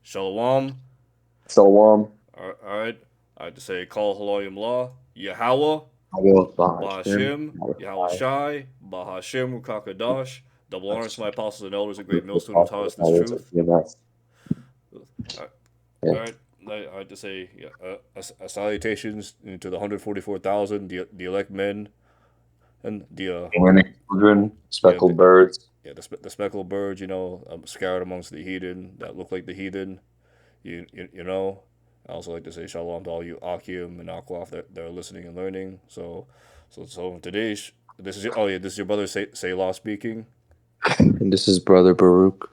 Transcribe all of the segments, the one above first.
Shalom. So All right. I have to say, call Haloyim Law, Yahweh, I will him. Bahashim, Yahweh Shai, Bahashim, Rukakadash. Double honors to my apostles and elders and great millstone who taught us this truth. All Yeah. right. I have to say, yeah, salutations to the 144,000, the elect men, and Winning children, yeah, speckled birds. the speckled birds, scattered amongst the heathen that look like the heathen. You know. I also like to say shalom to all you Akim and Akwaf that are listening and learning. So today, this is your brother Selah speaking. And this is Brother Baruch.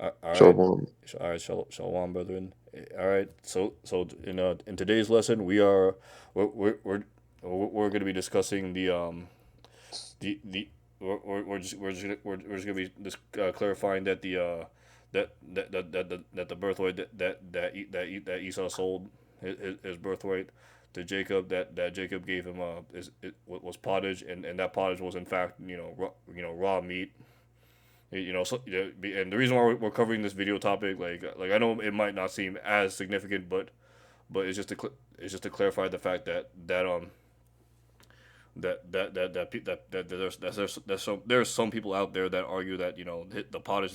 All right, Shalom. shalom, brethren. All right, so in today's lesson we're we're we're, we're going to be discussing the we're just gonna be clarifying that the birthright that Esau sold his birthright to Jacob, that Jacob gave him was pottage, and that pottage was in fact raw meat. And the reason why we're covering this video topic, like I know it might not seem as significant, but it's just to clarify the fact that there's some people out there that argue that the pottage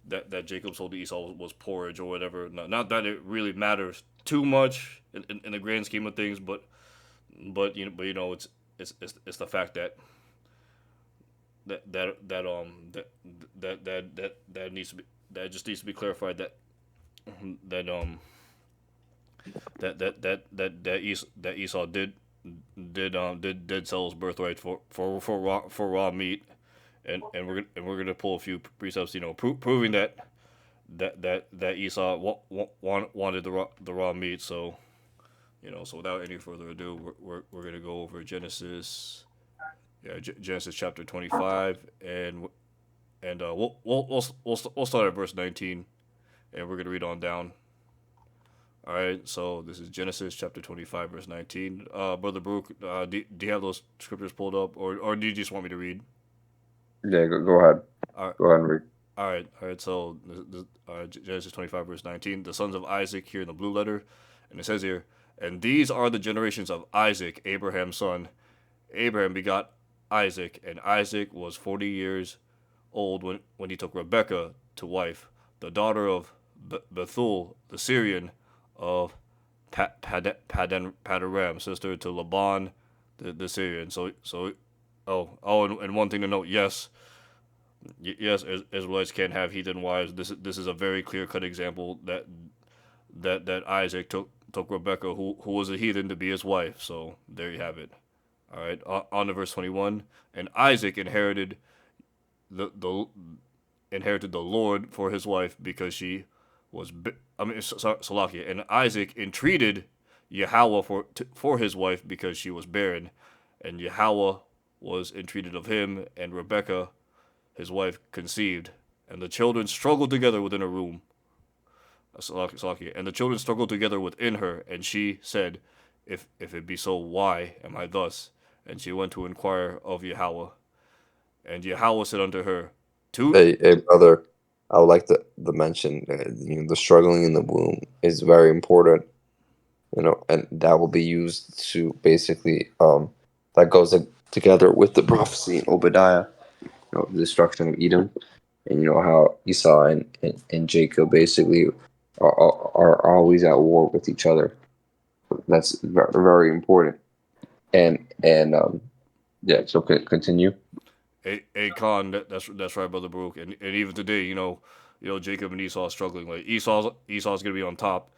that Jacob sold to Esau was porridge or whatever. Not that it really matters too much in the grand scheme of things, it's the fact that that that that that needs to be that just needs to be clarified that that Esau did sell his birthright for raw meat, and we're gonna pull a few precepts, proving that Esau wanted the raw meat. So without any further ado, we're gonna go over Genesis chapter 25, and we'll start at verse 19, and we're gonna read on down. All right, so this is Genesis chapter 25, verse 19. Brother Baruch, do you have those scriptures pulled up, or do you just want me to read? Yeah, go ahead. All right, Go ahead and read. all right. So Genesis 25, verse 19. The sons of Isaac here in the blue letter, and it says here, and these are the generations of Isaac, Abraham's son. Abraham begot Isaac, and Isaac was 40 years old when he took Rebekah to wife, the daughter of Bethuel the Syrian of Padaram, sister to Laban the Syrian. And one thing to note, yes, Israelites can have heathen wives. This is a very clear cut example that Isaac took Rebekah, who was a heathen, to be his wife. So there you have it. All right, on to verse 21. And Isaac the inherited the Lord for his wife because she was. Salakia. And Isaac entreated Yahweh for his wife because she was barren, and Yahweh was entreated of him, and Rebekah, his wife, conceived, and the children struggled together within her room. Salakia. And the children struggled together within her, and she said, If it be so, why am I thus? And she went to inquire of Yahweh. And Yahweh said unto her, Two. Hey, brother. I would like to mention the struggling in the womb is very important. And that will be used to basically that goes together with the prophecy in Obadiah, the destruction of Edom, and how Esau and Jacob basically are always at war with each other. That's very important. And yeah, so continue. A Khan, that's right, brother Baruch. And even today, Jacob and Esau are struggling. Like Esau's gonna be on top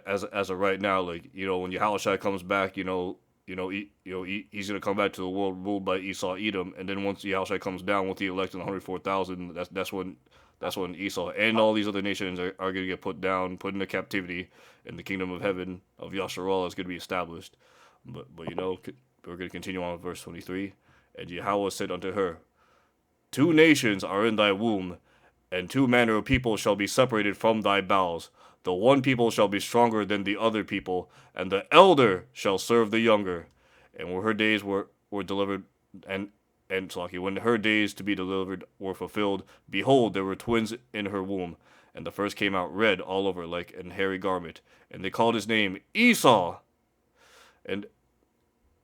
as of right now. Like when Yahushua comes back, he's gonna come back to the world ruled by Esau, Edom, and then once Yahushua comes down with the elect and 104,000, that's when Esau and all these other nations are gonna get put down, put into captivity, and the kingdom of heaven of Yasharal is gonna be established. But we're gonna continue on with verse 23. And Yahweh said unto her, Two nations are in thy womb, and two manner of people shall be separated from thy bowels. The one people shall be stronger than the other people, and the elder shall serve the younger. And when her days were delivered, and Slaki, when her days to be delivered were fulfilled, behold, there were twins in her womb. and the first came out red all over like an hairy garment, and they called his name Esau. And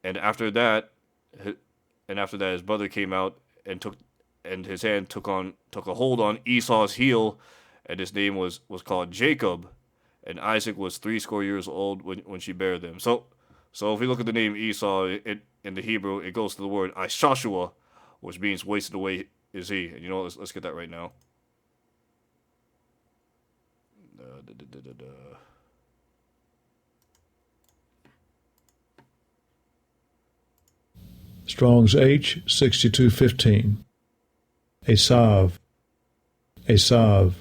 and after that, his brother came out and took, and his hand took a hold on Esau's heel, and his name was called Jacob, and Isaac was 3 score years old when she bare them. So if we look at the name Esau, in the Hebrew, it goes to the word Ishashua, which means wasted away is he. And let's get that right now. Da, da, da, da, da. Strong's H 6215. Asav. Asav.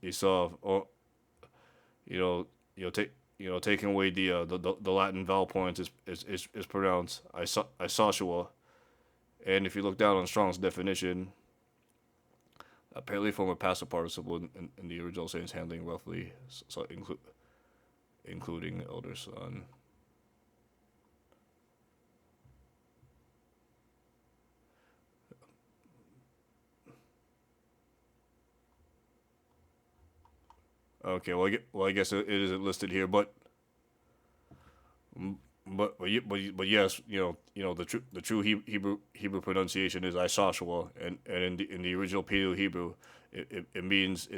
Esau, or taking away the Latin vowel points is pronounced Isashua. And if you look down on Strong's definition, apparently from a passive participle in the original sentence handling roughly, so including elder son. Okay, well, I guess it isn't listed here, but yes, the true Hebrew pronunciation is Isashua, and in the original Paleo Hebrew, it means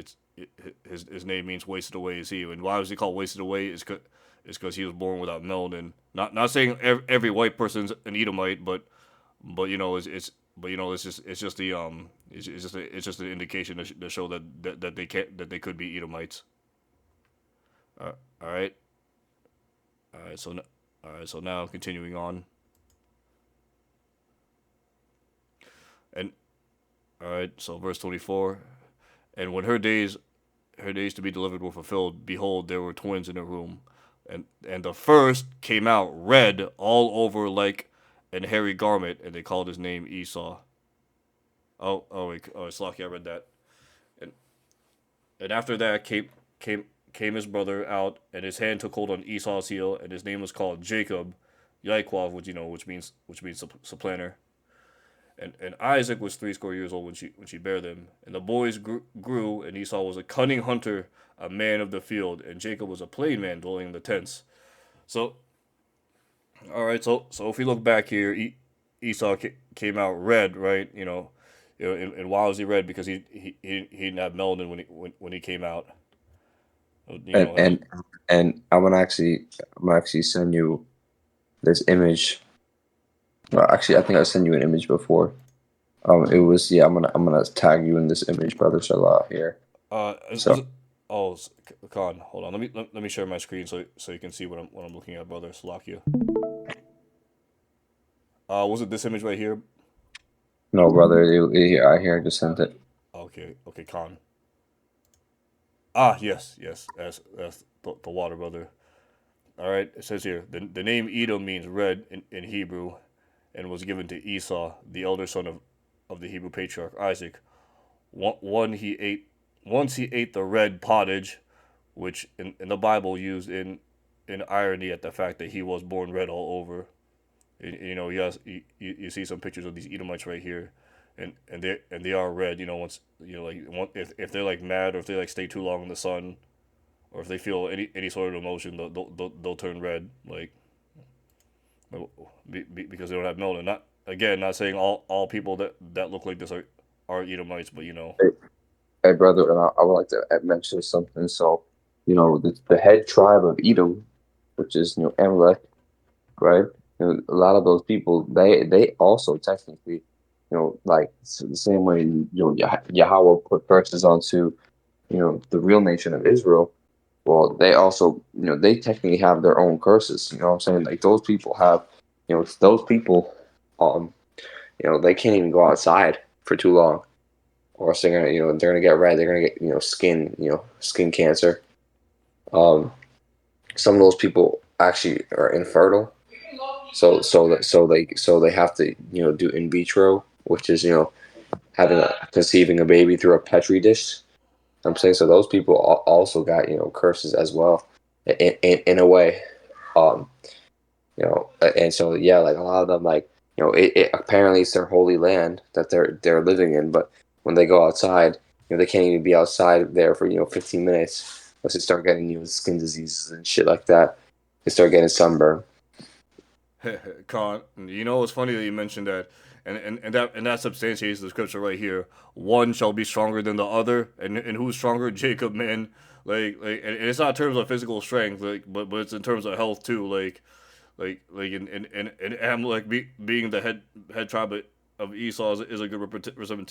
his name means wasted away is he. And why was he called wasted away? Is because he was born without melanin. Not saying every white person's an Edomite, but it's just an indication to show that they can't that they could be Edomites. Uh, all right, all right. All right. So now continuing on, and all right. So verse 24, and when her days to be delivered were fulfilled, behold, there were twins in her womb, and the first came out red all over like an hairy garment, and they called his name Esau. Wait, it's lucky I read that. And and after that came came his brother out, and his hand took hold on Esau's heel, and his name was called Jacob, Yaakov, which means supplanter. And Isaac was 3 score years old when she bare them, and the boys grew, and Esau was a cunning hunter, a man of the field, and Jacob was a plain man dwelling in the tents. So, all right, so if we look back here, Esau came out red, right? And why was he red? Because he didn't have melanin when he came out. You And know, and and I'm gonna actually send you this image. Well, actually, I think I sent you an image before. It was, yeah. I'm gonna tag you in this image, brother Salah here. was So it? Oh, Khan, hold on. Let me share my screen so you can see what I'm looking at, brother Salakia. Was it this image right here? no, brother, I here just sent it. Okay, okay, Khan. Ah, yes, yes. That's the water, brother. All right. It says here the name Edom means red in Hebrew, and was given to Esau, the elder son of the Hebrew patriarch Isaac. One he ate Once he ate the red pottage, which in the Bible used in irony at the fact that he was born red all over. Yes, you see some pictures of these Edomites right here, and they are red. Once like if they're like mad, or if they like stay too long in the sun, or if they feel any sort of emotion, they'll turn red, like because they don't have melanin. Not saying all people that look like this are Edomites, but Hey, hey, brother, and I would like to mention something. So, the head tribe of Edom, which is Amalek, right? A lot of those people, they also technically, like the same way Yahweh put curses onto the real nation of Israel. Well, they also, they technically have their own curses. You know what I'm saying? Like those people have, those people, um, they can't even go outside for too long, or else they're gonna get red. They're gonna get, skin cancer. Um, some of those people actually are infertile. So they have to do in vitro, which is having conceiving a baby through a petri dish. I'm saying, so those people also got curses as well, in a way. um and so, yeah, like a lot of them, like apparently it's their holy land that they're living in, but when they go outside, They can't even be outside there for 15 minutes unless they start getting skin diseases and shit like that. They start getting sunburn. Con, it's funny that you mentioned that, and that substantiates the scripture right here. One shall be stronger than the other, and who's stronger? Jacob, man. And it's not in terms of physical strength, but it's in terms of health too. And Amalek being the head tribe of Esau is a good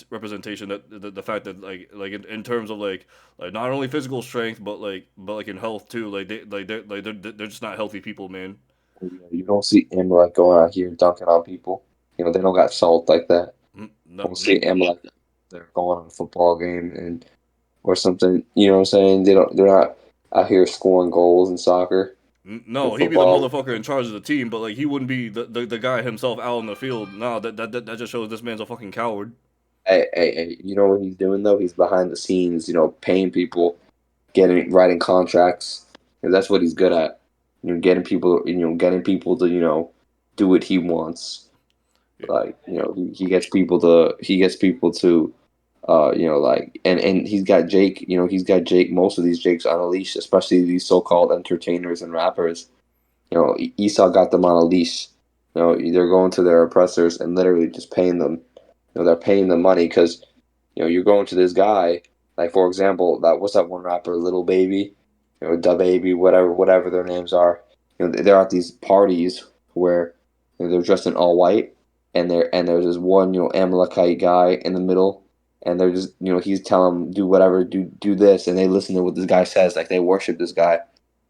representation that the fact that in terms of like not only physical strength but in health too. They're just not healthy people, man. You don't see Amalek going out here dunking on people. They don't got salt like that. No, You don't see Amalek. They're going on a football game and or something. You know what I'm saying? They don't. They're not out here scoring goals in soccer or no, he'd be the football. motherfucker in charge of the team, but he wouldn't be the guy himself out on the field. No, that just shows this man's a fucking coward. Hey, you know what he's doing though? He's behind the scenes. Paying people, getting writing contracts. That's what he's good at. Getting people. Getting people to do what he wants. Yeah, Like he gets people to and he's got Jake. He's got Jake. Most of these Jakes on a leash, especially these so-called entertainers and rappers. Esau got them on a leash. They're going to their oppressors and literally just paying them. They're paying them money because you're going to this guy. Like for example, that what's that one rapper, Little Baby, Da Baby, whatever their names are. They're at these parties where they're dressed in all white, and there's this one Amalekite guy in the middle, and they're just he's telling them do whatever, do this, and they listen to what this guy says, like they worship this guy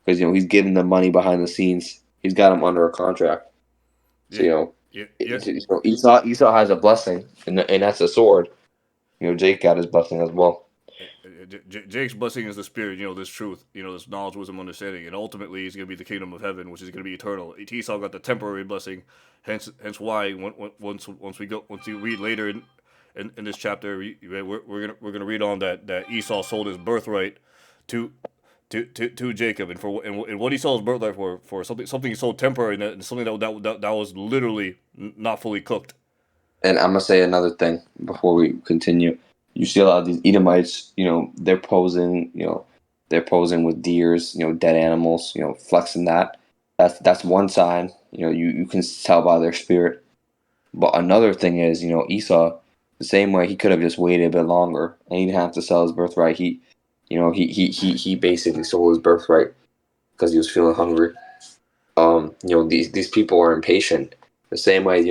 because he's giving them money behind the scenes. He's got them under a contract. So yeah, yeah, yeah. Esau has a blessing, and that's a sword. Jake got his blessing as well. Jake's blessing is the spirit, this truth, this knowledge, wisdom, understanding, and ultimately he's going to be the kingdom of heaven, which is going to be eternal. Esau got the temporary blessing, hence why once we read later in this chapter, we're gonna read on that Esau sold his birthright to to Jacob, and what he sold his birthright for something he sold temporary, and something that was literally not fully cooked. And I'm gonna say another thing before we continue. You see a lot of these Edomites, they're posing with deers, dead animals, flexing that. That's one sign. You can tell by their spirit. But another thing is, Esau, the same way he could have just waited a bit longer and he didn't have to sell his birthright. He basically sold his birthright because he was feeling hungry. These people are impatient. The same way,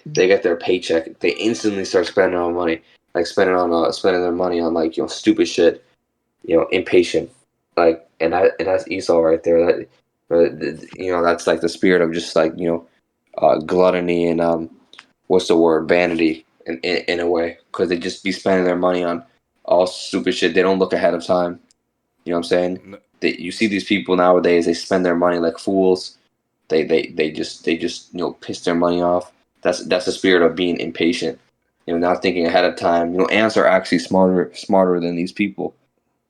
they get their paycheck, they instantly start spending on money, like spending their money on like stupid shit. Impatient, like and that's Esau right there. That's like the spirit of just like gluttony and what's the word, vanity in a way, because they just be spending their money on all stupid shit. They don't look ahead of time. You know what I'm saying? You see these people nowadays, they spend their money like fools. They just piss their money off. That's the spirit of being impatient. Not thinking ahead of time. Ants are actually smarter than these people.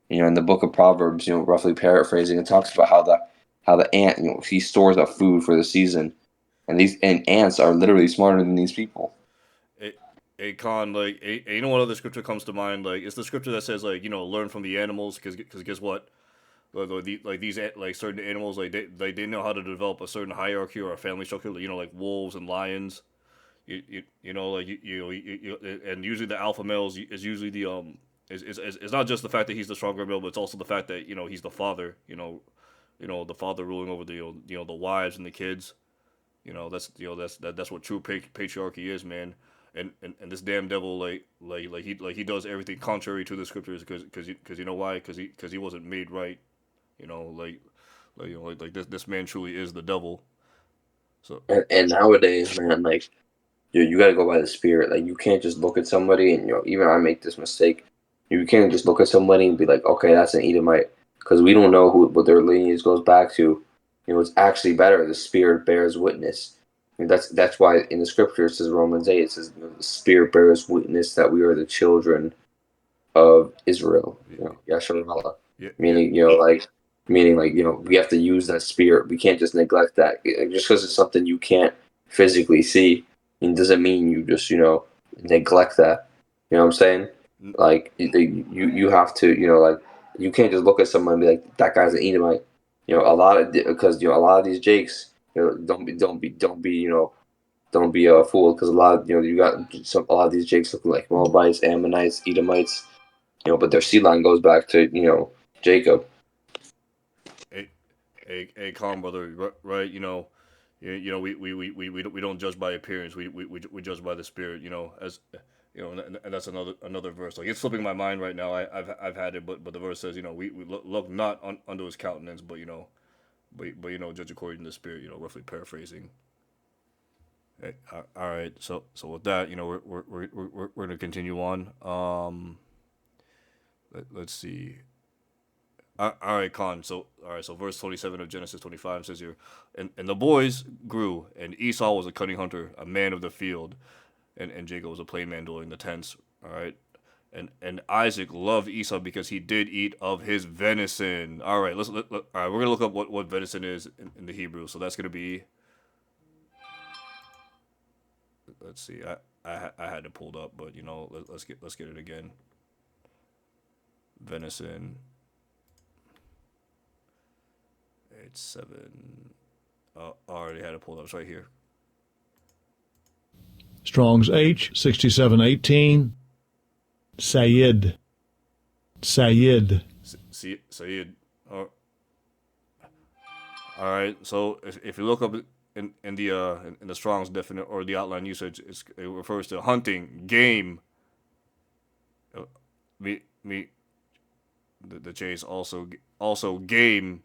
In the book of Proverbs, roughly paraphrasing, it talks about how the ant, he stores up food for the season, and ants are literally smarter than these people. A con one other scripture comes to mind, it's the scripture that says learn from the animals, because guess what, these certain animals, they know how to develop a certain hierarchy or a family structure, like wolves and lions. And usually the alpha male is usually the it's not just the fact that he's the stronger male, but it's also the fact that he's the father, the father ruling over the the wives and the kids. That's what true patriarchy is, man. And this damn devil, he does everything contrary to the scriptures, because you know why? Because he wasn't made right. You know, this man truly is the devil. So And nowadays, man, like you got to go by the spirit. Like you can't just look at somebody and even I make this mistake. You can't just look at somebody and be like, okay, that's an Edomite, because we don't know what their lineage goes back to. It's actually better. The spirit bears witness. And that's why in the scripture it says Romans 8. It says the spirit bears witness that we are the children of Israel. Yasharala. yeah, yeah, Meaning, we have to use that spirit. We can't just neglect that. Just because it's something you can't physically see, it doesn't mean you just neglect that. You know what I'm saying? N- Like you have to, like you can't just look at someone and be like, that guy's an Edomite. A lot of because a lot of these Jakes, don't be fooled, because a lot of, you got a lot of these Jakes looking like Moabites, Ammonites, Edomites, but their seed line goes back to Jacob. a a calm brother, right? We don't judge by appearance. We judge by the spirit. As and that's another verse. Like it's slipping my mind right now. I've had it, but the verse says, we look not unto his countenance, but judge according to the spirit. Roughly paraphrasing. All right. So with that, we're gonna continue on. Let's see. All right, Con. So verse 27 of Genesis 25 says here, and the boys grew, and Esau was a cunning hunter, a man of the field, and Jacob was a plain man dwelling in the tents. All right. And Isaac loved Esau because he did eat of his venison. All right, all right, we're gonna look up what venison is in the Hebrew. So that's gonna be, let's see, I had it pulled up, but let's get it again. Venison. It's seven. I already had it pulled up. It's right here. Strong's H 6718. Sayid. Sayid. See, Sayyid. All right. So if you look up in the Strong's definite or the outline usage, it refers to hunting, game, meat, the chase, also game,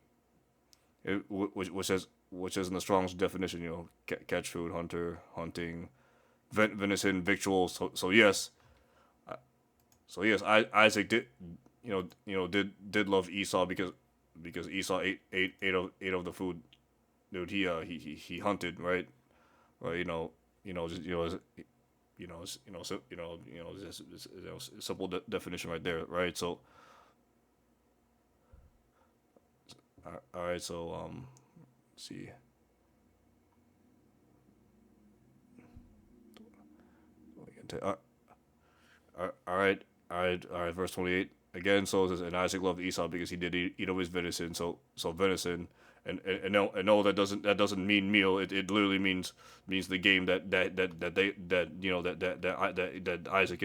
which is in the Strong's definition. Catch food, hunter, hunting, venison, victuals. So yes, Isaac did, did love Esau because Esau ate of the food. Dude, he hunted, right? Right, just, just, simple definition right there, right? So, all right, so let's see. All right. Verse 28 again. So it says, and Isaac loved Esau because he did eat of his venison. So venison, and no, that doesn't mean meal. It literally means the game that Isaac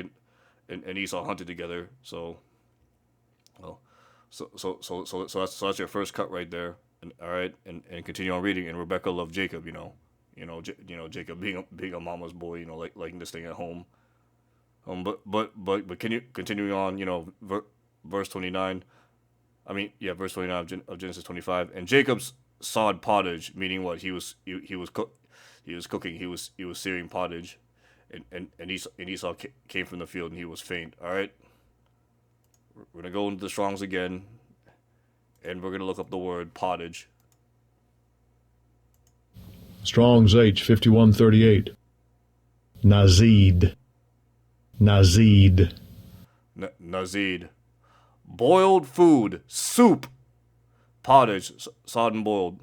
and Esau hunted together. Well, so that's your first cut right there. And all right, and continue on reading. And Rebecca loved Jacob. Jacob being a mama's boy. Liking this thing at home. But can you continuing on? Verse 29. I mean, yeah, verse 29 of Genesis 25. And Jacob's sawed pottage, meaning what? He was cooking. He was searing pottage, and Esau came from the field and he was faint. All right, we're gonna go into the Strong's again, and we're gonna look up the word pottage. Strong's H 5138. Nazid. Nazid. Nazid, boiled food, soup, pottage, sod and boiled.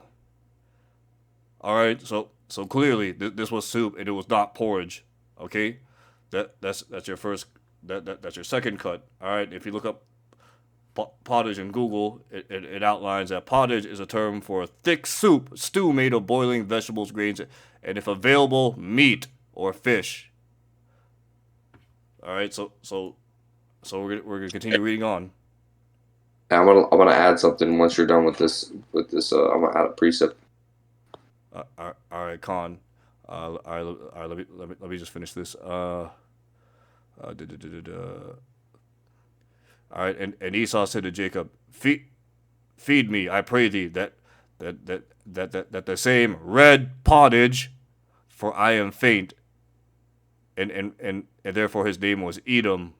All right, so clearly this was soup and it was not porridge. Okay, that's your first, that's your second cut. All right, if you look up pottage in Google, it outlines that pottage is a term for a thick stew made of boiling vegetables, grains, and if available, meat or fish. All right, so we're gonna continue reading on. And I'm gonna add something once you're done with this. I'm gonna add a precept. All right, Con. All right, let me just finish this. Da, da, da, da, da. All right, and Esau said to Jacob, feed me, I pray thee, that the same red pottage, for I am faint, and therefore his name was Edom.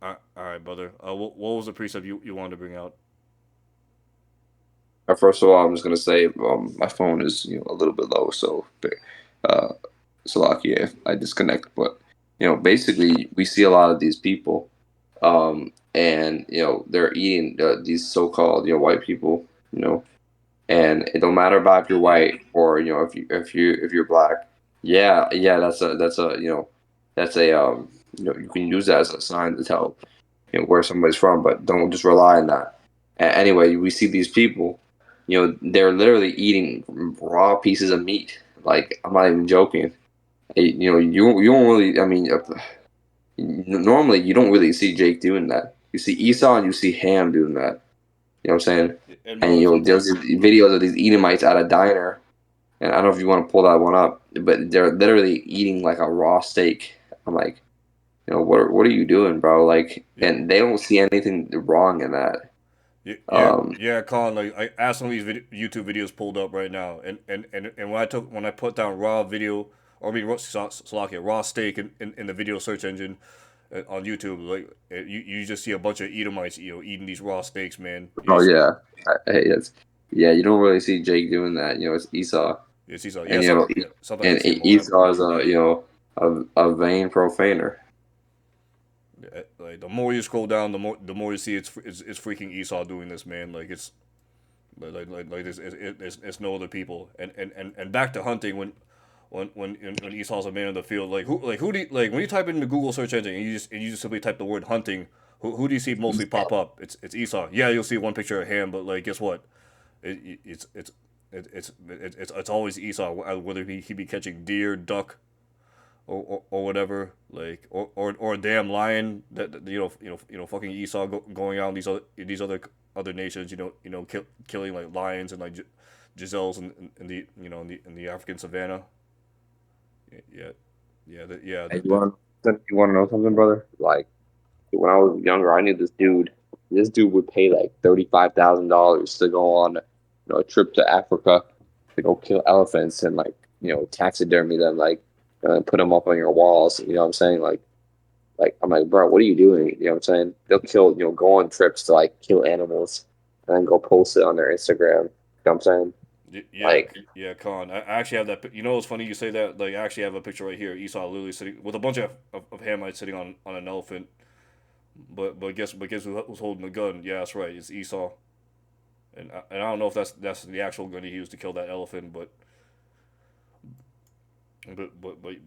All right, brother. What was the precept you wanted to bring out? First of all, I'm just gonna say my phone is a little bit low, so uh, Salakia if I disconnect. But basically, we see a lot of these people, and they're eating these so-called white people, and it don't matter about if you're white or if you're black. Yeah, that's a you can use that as a sign to tell where somebody's from, but don't just rely on that. Anyway, we see these people, they're literally eating raw pieces of meat. Like I'm not even joking. You don't really. I mean, normally you don't really see Jake doing that. You see Esau and you see Ham doing that. You know what I'm saying? And And bro, there's these videos of these Edomites at a diner, and I don't know if you want to pull that one up, but they're literally eating like a raw steak. I'm like, what are you doing, bro? Like, yeah, and they don't see anything wrong in that. Um, yeah, Colin. Like I have some of these YouTube videos pulled up right now, and when I put down raw video, or I mean Slovakia raw steak in the video search engine on YouTube, like you just see a bunch of Edomites, eating these raw steaks, man. You oh just, yeah, yeah. You don't really see Jake doing that. It's Esau, you see, so yeah, and sometimes I and see him on that. Esau is a vain profaner. Like the more you scroll down, the more you see it's freaking Esau doing this, man. Like it's like it's no other people. And back to hunting when Esau's a man in the field. Who do you, like when you type in the Google search engine and you just simply type the word hunting. Who do you see mostly pop up? It's Esau. Yeah, you'll see one picture of him, but like guess what? It's always Esau. Whether he be catching deer, duck, or whatever, like or a damn lion that fucking Esau going out in these other nations, killing like lions and like gazelles in the in the African savannah. Yeah, yeah. And you want to know something, brother? Like when I was younger, I knew this dude. This dude would pay like $35,000 to go on, a trip to Africa to go kill elephants and like taxidermy them, like put them up on your walls. You know what I'm saying? Like I'm like, bro, what are you doing? You know what I'm saying? They'll kill, go on trips to like kill animals and then go post it on their Instagram. You know what I'm saying? Yeah, Like, yeah, Con. I actually have that. It's funny you say that. Like, I actually have a picture right here. Esau literally sitting with a bunch of Hamites sitting on an elephant. But guess who's holding the gun? Yeah, that's right. It's Esau. And I don't know if that's the actual gun he used to kill that elephant, but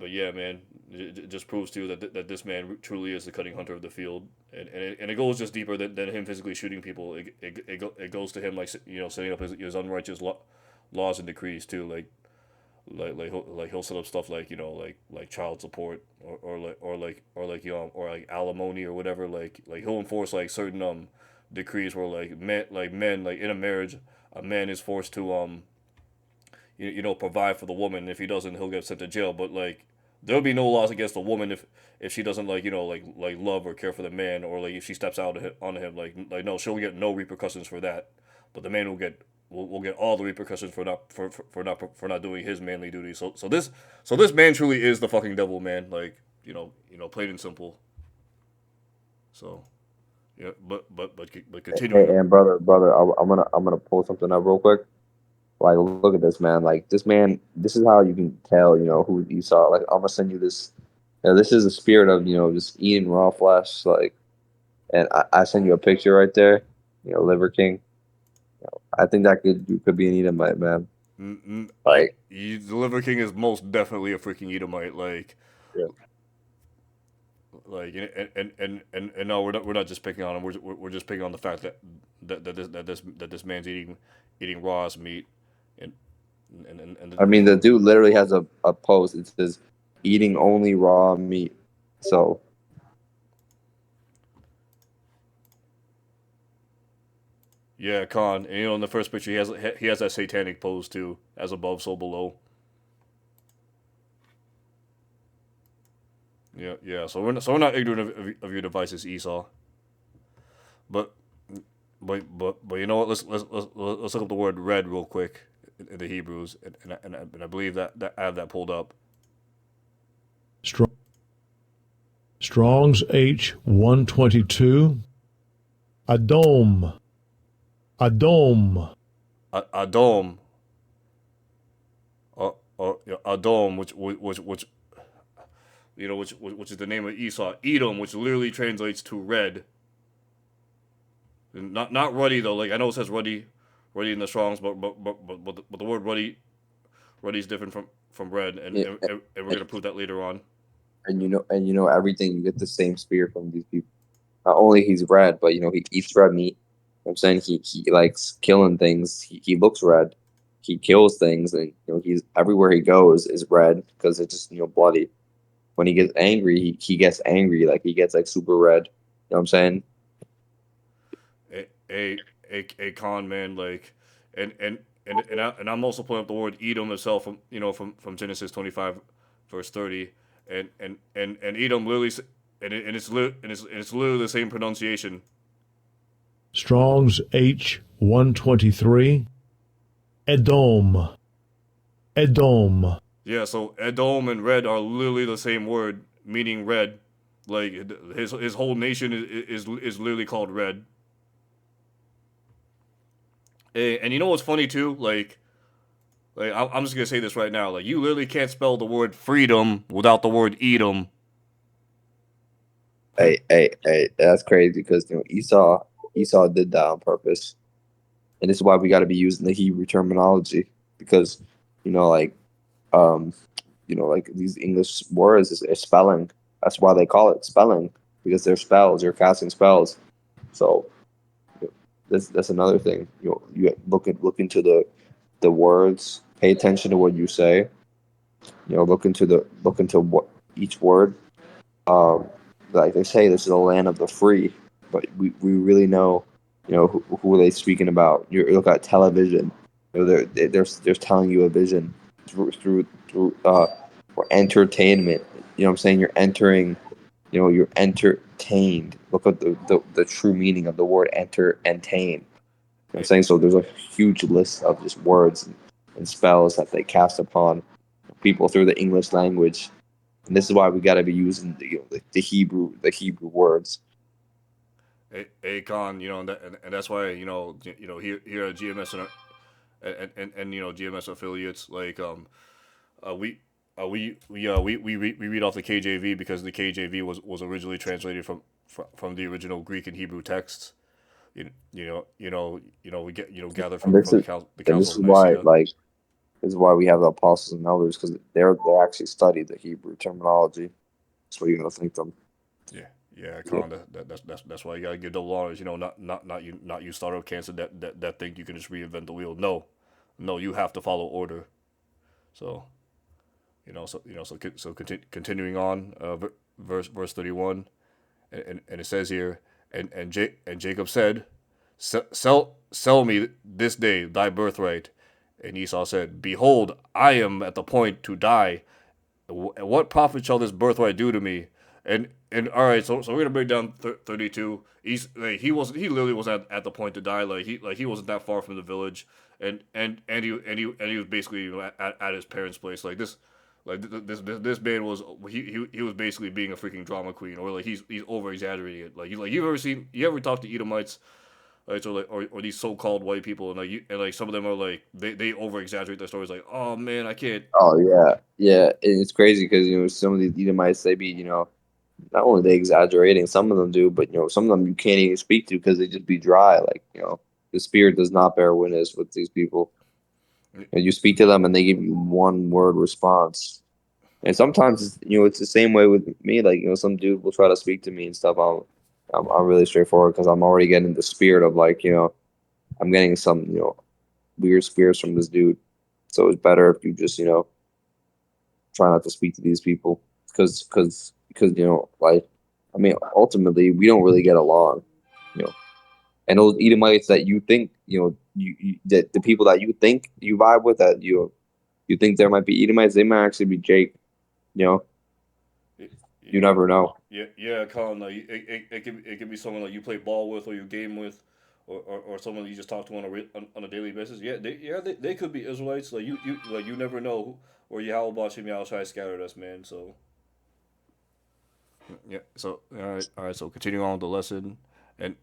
yeah, man, it just proves to you that this man truly is the cutting hunter of the field, and it goes just deeper than him physically shooting people. It goes to him like setting up his unrighteous laws and decrees too, he'll set up stuff like like child support or like alimony or whatever, like he'll enforce like certain decrees where men like in a marriage a man is forced to provide for the woman. If he doesn't, he'll get sent to jail. But like, there'll be no laws against the woman if she doesn't like love or care for the man, or like if she steps out on him. Like no, she'll get no repercussions for that. But the man will get all the repercussions for not doing his manly duty. So this man truly is the fucking devil, man. Like plain and simple. So yeah, but hey, continuing. and brother, I'm gonna pull something up real quick. Like, look at this man. Like, this man. This is how you can tell, who Esau. Like, I'm gonna send you this. This is the spirit of, just eating raw flesh. Like, and I send you a picture right there. Liver King. I think that could be an Edomite, man. Like, The Liver King is most definitely a freaking Edomite. yeah. And no, we're not just picking on him. We're just picking on the fact that this man's eating raw as meat, and I mean, the dude literally has a post. It says, "Eating only raw meat." So, yeah, Khan. And in the first picture, he has that satanic pose too, as above, so below. Yeah, yeah. So we're not ignorant of your devices, Esau. But but you know what? Let's look up the word red real quick in the Hebrews, and I believe that I have that pulled up. Strong's H 122. Adom. Adom. Adom, Adom, which is the name of Esau. Edom, which literally translates to red. Not ruddy though. Like I know it says ruddy in the Strong's, but the word ruddy is different from red, and, yeah, and, and we're gonna prove that later on. and you know everything. You get the same spirit from these people. Not only he's red, but he eats red meat. I'm saying he likes killing things. He looks red. He kills things, and he's everywhere he goes is red because it's just bloody. When he gets angry, he gets angry, like he gets like super red. You know what I'm saying? A con man like, and I'm also pulling up the word Edom itself from from Genesis 25 verse 30, and Edom literally and it's literally the same pronunciation. Strong's H 123. Edom. Edom. Yeah, so Edom and red are literally the same word meaning red. Like his whole nation is literally called red. And you know what's funny too? Like I'm just gonna say this right now. Like you literally can't spell the word freedom without the word Edom. Hey, that's crazy because Esau did that on purpose, and this is why we got to be using the Hebrew terminology because you know like um like these English words is spelling. That's why they call it spelling because they're spells. You're casting spells. So that's another thing. You look into the words. Pay attention to what you say. Look into what each word. Um, like they say, this is the land of the free, but we really know, who are they speaking about? You look at television. They're telling you a vision through for entertainment. You know what I'm saying? You're entering. You're entertained. Look at the true meaning of the word entertain. I'm Eh, saying? So there's a huge list of just words and spells that they cast upon people through the English language, and this is why we got to be using the Hebrew words. Akon, and that's why here at GMS and GMS affiliates like we. We read off the KJV because the KJV was originally translated from the original Greek and Hebrew texts. We get gathered And from the this Council is of why Nicaea. like this is why we have the apostles and elders because they actually study the Hebrew terminology. That's what you're gonna think them. Yeah, yeah, Yeah. Con. That's why you gotta give double honors. Not you startup cancer that think you can just reinvent the wheel. No, no, you have to follow order. So continuing on, verse 31, and it says here, and Jacob said, sell me this day thy birthright. And Esau said, Behold, I am at the point to die. What profit shall this birthright do to me? And all right, so we're gonna break down 32. He literally was at the point to die. He wasn't that far from the village, and he was basically at his parents' place. This man was he was basically being a freaking drama queen, or like he's over exaggerating it. You ever talk to Edomites, like, so like or these so called white people, and like some of them are like they over exaggerate their stories, like, oh man, I can't. Oh yeah, yeah. It's crazy because some of these Edomites they be not only they exaggerating, some of them do, but some of them you can't even speak to because they just be dry. Like the spirit does not bear witness with these people. And you speak to them and they give you one word response. And sometimes it's the same way with me. Like some dude will try to speak to me and stuff. I'm really straightforward because I'm already getting the spirit of like I'm getting some weird spirits from this dude. So it's better if you just try not to speak to these people because like I mean ultimately we don't really get along. You know, and those Edomites that you think that the people that you think you vibe with that you think there might be Edomites, they might actually be Jake. You know, you Yeah, never know. yeah, Colin. Like it could be someone like you play ball with or you game with, or someone that you just talk to on a daily basis. They could be Israelites. You never know. Or Yahweh Shem Yahweh Shai scattered us, man. So yeah. So all right. So continuing on with the lesson, and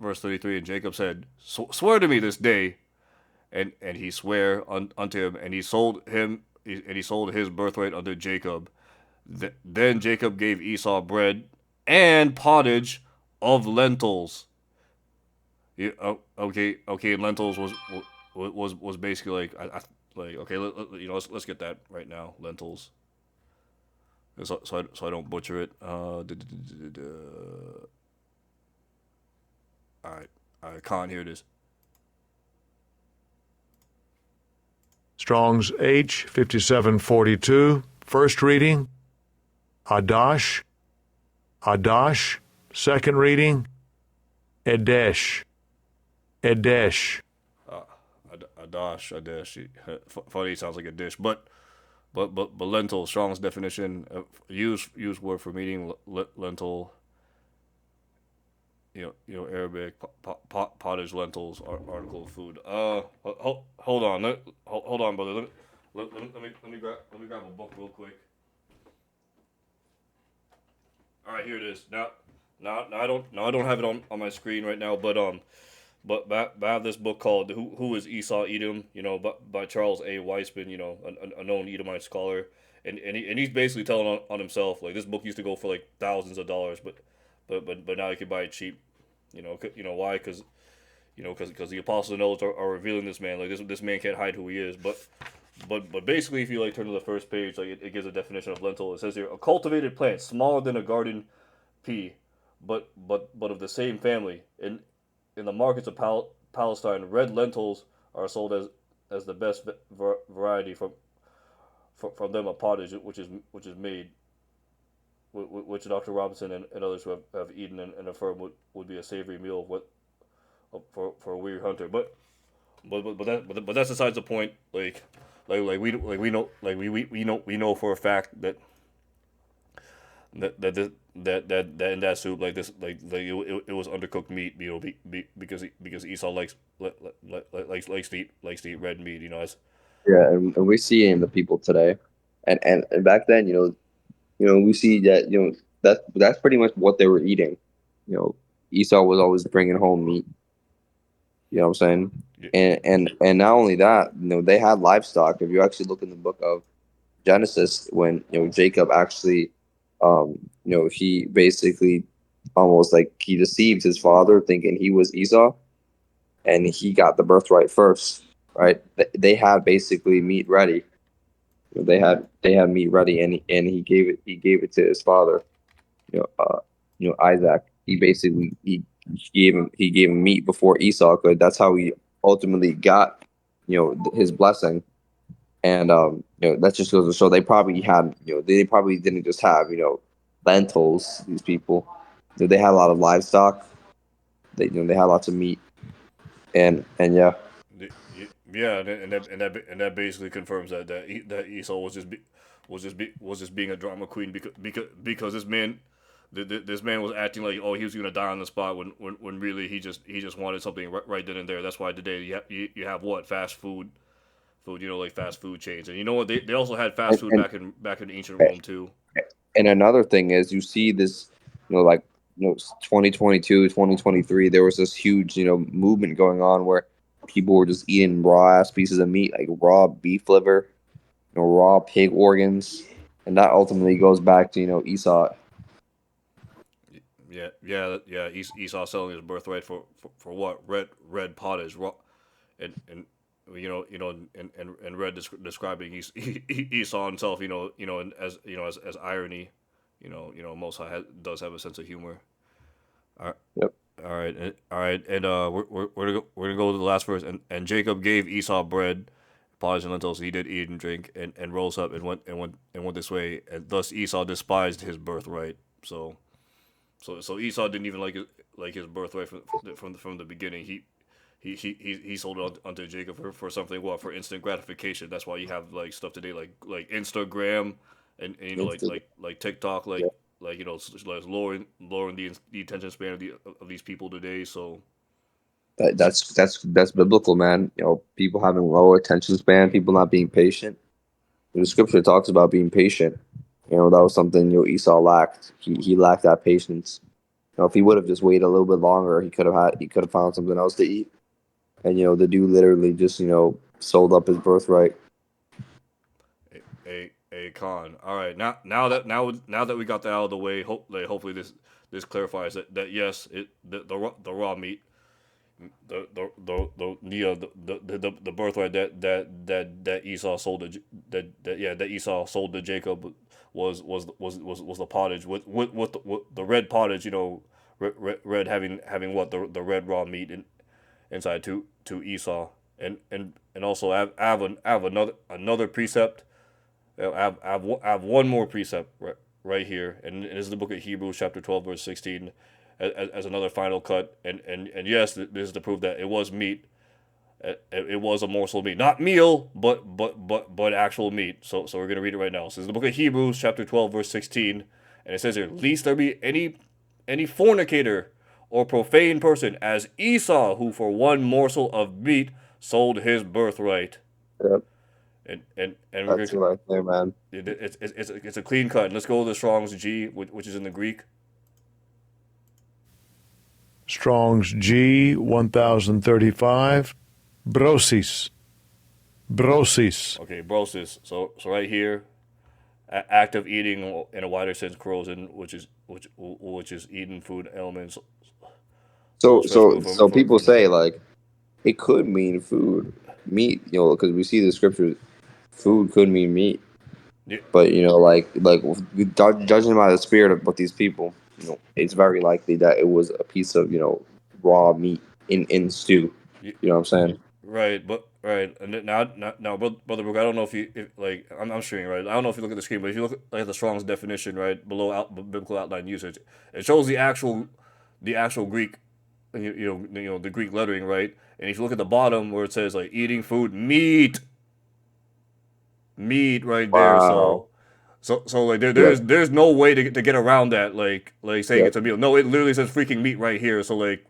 verse 33, and Jacob said, Swear to me this day, and he sware unto him, and he sold his birthright unto Jacob. Then Jacob gave Esau bread and pottage of lentils. Yeah, okay. Lentils was basically like like okay. Let's get that right now. Lentils. so I don't butcher it. All right, I can't hear this. Strong's H 5742. First reading, Adash. Adash. Second reading, Edesh. Edesh. Uh, Adash. Funny, sounds like a dish, but lentil. Strong's definition. Use word for meaning lentil. Arabic pottage lentils article of food. Hold on, hold on, brother. Let me grab a book real quick. All right, here it is. Now I don't have it on my screen right now, but I have this book called Who is Esau Edom? By Charles A. Weisman. A known Edomite scholar, and he's basically telling on himself. Like, this book used to go for like thousands of dollars, but now you can buy it cheap. Why? Because the apostles and elders are revealing this man. Like, this man can't hide who he is. But basically, if you like turn to the first page, like, it gives a definition of lentil. It says here, a cultivated plant smaller than a garden pea, but of the same family. In the markets of Palestine, red lentils are sold as the best variety from them a pottage, which is made, which Dr. Robinson and others who have eaten and affirm would be a savory meal for a weary hunter. But that's besides the point. We know for a fact that in that soup, like this, it was undercooked meat, because Esau likes to eat red meat. Yeah, and we see it in the people today, and back then, we see that that's pretty much what they were eating. You know, Esau was always bringing home meat. You know what I'm saying? And not only that, they had livestock. If you actually look in the book of Genesis, when Jacob actually, he basically almost like he deceived his father, thinking he was Esau, and he got the birthright first. Right? They had basically meat ready. They had meat ready, and he gave it to his father. Isaac. He basically he gave him meat before Esau could. That's how he ultimately got his blessing. And that just goes to show they probably had they probably didn't just have lentils. These people, they had a lot of livestock. They had lots of meat, and yeah. Yeah, and that basically confirms that Esau was just being a drama queen, because this man was acting like, oh, he was gonna die on the spot, when really he just wanted something right then and there. That's why today you have what, fast food, like fast food chains. And you know what, they also had fast And, food and back in ancient Rome too. and another thing is, you see this, like 2022, 2023, there was this huge movement going on where people were just eating raw ass pieces of meat, like raw beef liver, raw pig organs, and that ultimately goes back to Esau. Yeah. Esau selling his birthright for what, red pottage, raw, and and Red describing Esau himself, and as irony. Most High does have a sense of humor. All right, Yep. all right, and we're gonna go to the last verse. And Jacob gave Esau bread, pottage and lentils. He did eat and drink, and rose up and went this way. And thus Esau despised his birthright. So Esau didn't even like his birthright from the beginning. He sold it onto Jacob for something, what, for instant gratification. That's why you have like stuff today, like Instagram, and like TikTok, Yeah. like lowering the attention span of these people today. So That's biblical, man. People having low attention span, people not being patient. The scripture talks about being patient. That was something Esau lacked. He lacked that patience. If he would have just waited a little bit longer, he could have found something else to eat. And the dude literally just sold up his birthright. a con. All right, now that we got that out of the way, hopefully this clarifies that yes, the raw meat, the birthright that Esau sold to Jacob was the pottage with the red pottage. You know, red having what the red raw meat inside to Esau, and also I have another precept. I have one more precept right here, and this is the book of Hebrews chapter 12 verse 16, as another final cut, and yes, this is to prove that it was meat. It was a morsel of meat, not meal, but actual meat. So we're gonna read it right now. So this is the book of Hebrews chapter 12 verse 16, and it says here, "Least there be any fornicator or profane person as Esau, who for one morsel of meat sold his birthright." Yep, And we're that's gonna what I say, man. it's a clean cut. Let's go to the Strong's G, which is in the Greek. Strong's G 1035. Brosis. Brosis. Okay, brosis. So right here, act of eating in a wider sense, corrosion, which is eating food elements. So So it's fresh so food so people from the. say like it could mean food, meat, because we see the scriptures, food could mean meat. Yeah, But judging by the spirit of these people, it's very likely that it was a piece of raw meat in stew. yeah, You know what I'm saying? right, but right, and now, brother Brook, I don't know if like I'm streaming right. I don't know if you look at the screen, but if you look at the Strong's definition right below biblical outline usage, it shows the actual Greek, the Greek lettering right. And if you look at the bottom where it says like eating food meat right there, Wow. so like Yep. there's no way to get around that like saying Yep. it's a meal. No, it literally says freaking meat right here. So like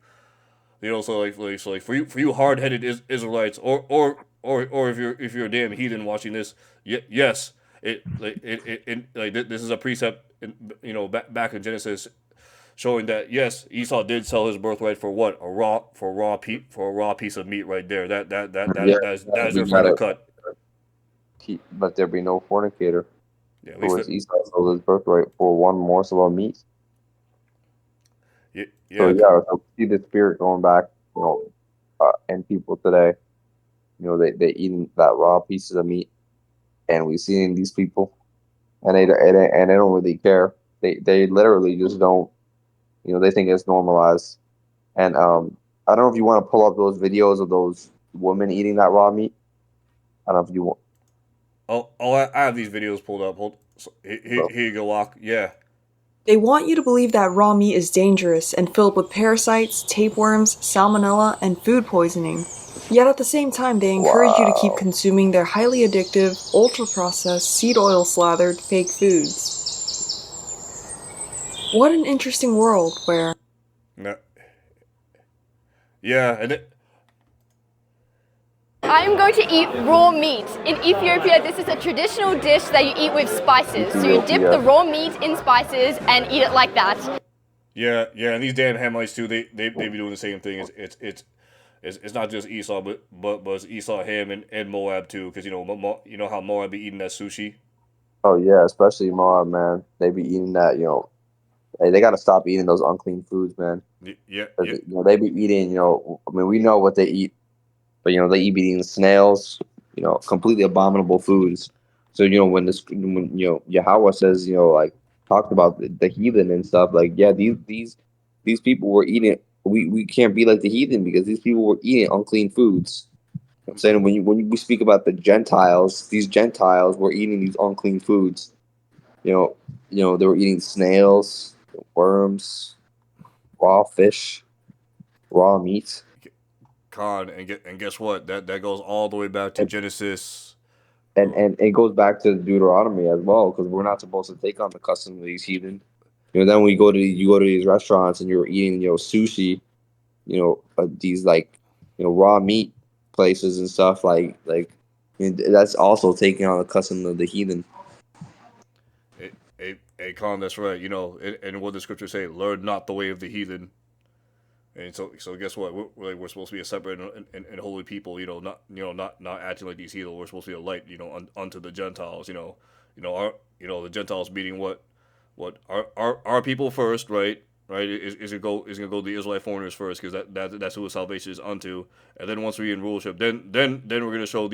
so like for you hard headed Israelites or if you're a damn heathen watching this, yes, this is a precept back in Genesis showing that yes, Esau did sell his birthright for what for a raw piece of meat right there. Yeah. That is We your final gotta cut. let there be no fornicator Yeah, at who least is Esau sold his birthright for one morsel of meat. yeah, So yeah, yeah, so we see the spirit going back, and people today, they eating that raw pieces of meat, and we seeing these people, and they don't really care. They literally just don't. They think it's normalized. And I don't know if you want to pull up those videos of those women eating that raw meat. I don't know if you want. I have these videos pulled up. Hold, so, So, here you go, Walk. Yeah, They want you to believe that raw meat is dangerous and filled with parasites, tapeworms, salmonella, and food poisoning. Yet at the same time, they encourage you to keep wow. consuming their highly addictive, ultra-processed, seed oil slathered fake foods. What an interesting world where no, yeah, I'm going to eat raw meat. In Ethiopia, this is a traditional dish that you eat with spices. So you dip Ethiopia. the raw meat in spices and eat it like that. yeah, and these damn Hamites too. They be doing the same thing. It's not just Esau, but it's Esau, Ham, and Moab too. Because you know how Moab be eating that sushi. Oh yeah, especially Moab, man. They be eating that. Hey, they got to stop eating those unclean foods, man. Yeah, 'Cause, yeah, they be eating. I mean, we know what they eat, but they eat eating snails. Completely abominable foods. So when Yahweh says like talked about the heathen and stuff, like yeah, these people were eating. We can't be like the heathen because these people were eating unclean foods. I'm saying when we speak about the Gentiles, these Gentiles were eating these unclean foods. You know, they were eating snails, worms, raw fish, raw meat, Con and guess what? That goes all the way back to and Genesis. and it goes back to Deuteronomy as well because we're not supposed to take on the customs of these heathen. Then you go to these restaurants and you're eating sushi, these like raw meat places and stuff that's also taking on the custom of the heathen. A con, that's right. And what the scriptures say, learn not the way of the heathen. And so guess what? We're supposed to be a separate and holy people. Not acting like these heathen. We're supposed to be a light. Unto the Gentiles. The Gentiles meaning what our people first, right? Right is gonna go the Israelite foreigners first because that's who salvation is unto. And then once we're in rulership, then we're gonna show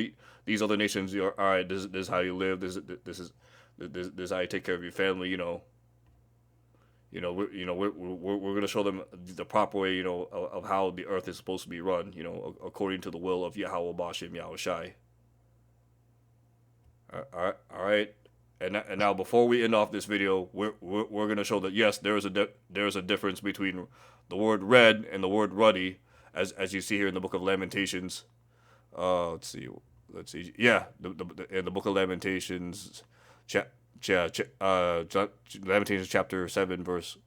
these other nations. All right, this is how you live. this is how you take care of your family. We're gonna show them the proper way, of how the earth is supposed to be run, according to the will of Yahweh Bashem Yahweh Shai. All right. And now before we end off this video, we're gonna show that yes, there is a difference between the word red and the word ruddy, as you see here in the Book of Lamentations. Let's see. Yeah, in the Book of Lamentations, Lamentations chapter 7 verse.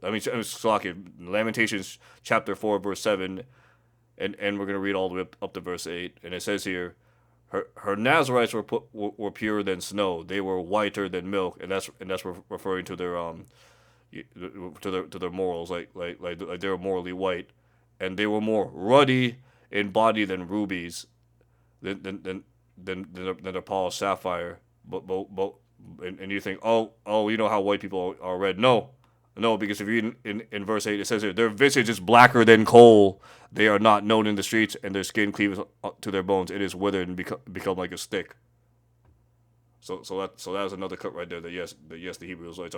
Lamentations chapter 4 verse 7, and we're gonna read all the way up to verse 8, and it says here. Her Nazarites were purer than snow. They were whiter than milk, and that's referring to their to their morals, like they were morally white, and they were more ruddy in body than rubies, than a polished sapphire. But and you think, you know how white people are red? No, because if you read in verse 8, it says here, their visage is blacker than coal. They are not known in the streets, and their skin cleaves to their bones. It is withered and become like a stick. So that is another cut right there. That yes, the Hebrew Israelites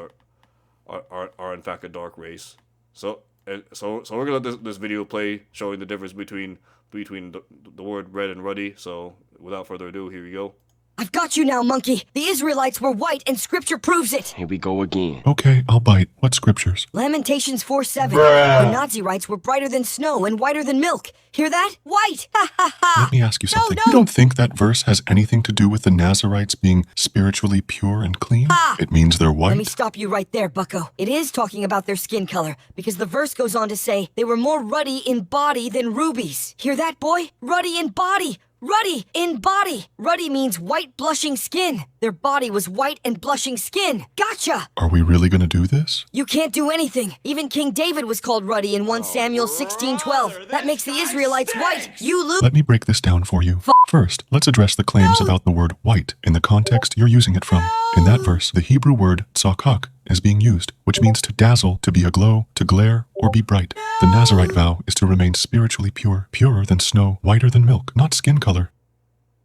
are in fact a dark race. So we're gonna let this video play, showing the difference between the word red and ruddy. So without further ado, here we go. I've got you now, monkey. The Israelites were white, and Scripture proves it. Here we go again. Okay, I'll bite. What scriptures? Lamentations 4:7. The Nazirites were brighter than snow and whiter than milk. Hear that? White! Ha ha ha! Let me ask you something. No. You don't think that verse has anything to do with the Nazarites being spiritually pure and clean? Ah! It means they're white. Let me stop you right there, bucko. It is talking about their skin color, because the verse goes on to say they were more ruddy in body than rubies. Hear that, boy? Ruddy in body! Ruddy in body! Ruddy means white blushing skin. Their body was white and blushing skin. Gotcha! Are we really gonna do this? You can't do anything. Even King David was called ruddy in 1 Samuel 16:12. That makes the Israelites white. You lose. Let me break this down for you. First, let's address the claims about the word white in the context you're using it from. In that verse, the Hebrew word tzakak is being used, which means to dazzle, to be aglow, to glare, or be bright. The Nazarite vow is to remain spiritually pure, purer than snow, whiter than milk, not skin color.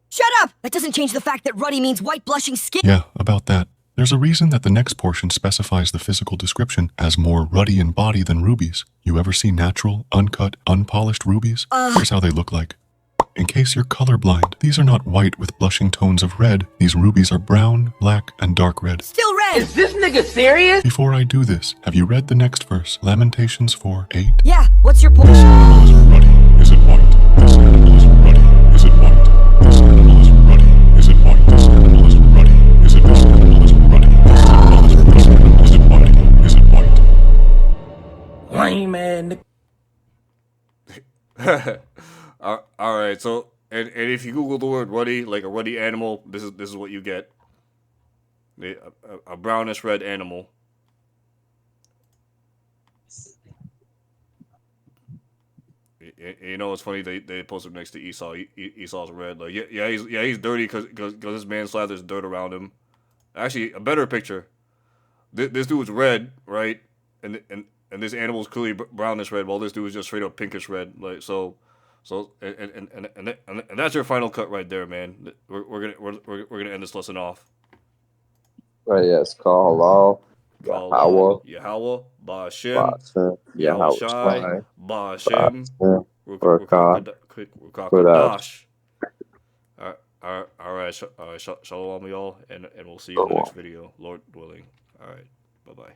Shut up! That doesn't change the fact that ruddy means white blushing skin. Yeah, about that. There's a reason that the next portion specifies the physical description as more ruddy in body than rubies. You ever see natural, uncut, unpolished rubies? Here's how they look like. In case you're colorblind, these are not white with blushing tones of red. These rubies are brown, black, and dark red. Still red! Is this nigga serious? Before I do this, have you read the next verse, Lamentations 4:8? Yeah, what's your point? This animal is ruddy. Is it white? This animal is ruddy. Is it white? This animal is ruddy. Is it white? This animal is ruddy. Is it this animal is ruddy? This animal is ruddy. Is it white? Is it white? Lame man. All right. So and if you Google the word ruddy, like a ruddy animal, this is what you get. A brownish red animal. You know what's funny? They posted next to Esau. Esau's red. Like he's dirty because this man slathers dirt around him. Actually, a better picture. This dude's red, right? And this animal's clearly brownish red, while this dude is just straight up pinkish red. Like so and that's your final cut right there, man. We're gonna end this lesson off. Right, yes. Call halal, Yahweh, Ba'ashem, Ba'ashem, Yahweh Yahweh Shai, Shai, Ba'ashem, Rakah, Rakakadash. All right, shalom, y'all, and we'll see you in the next video, Lord willing. All right, bye-bye.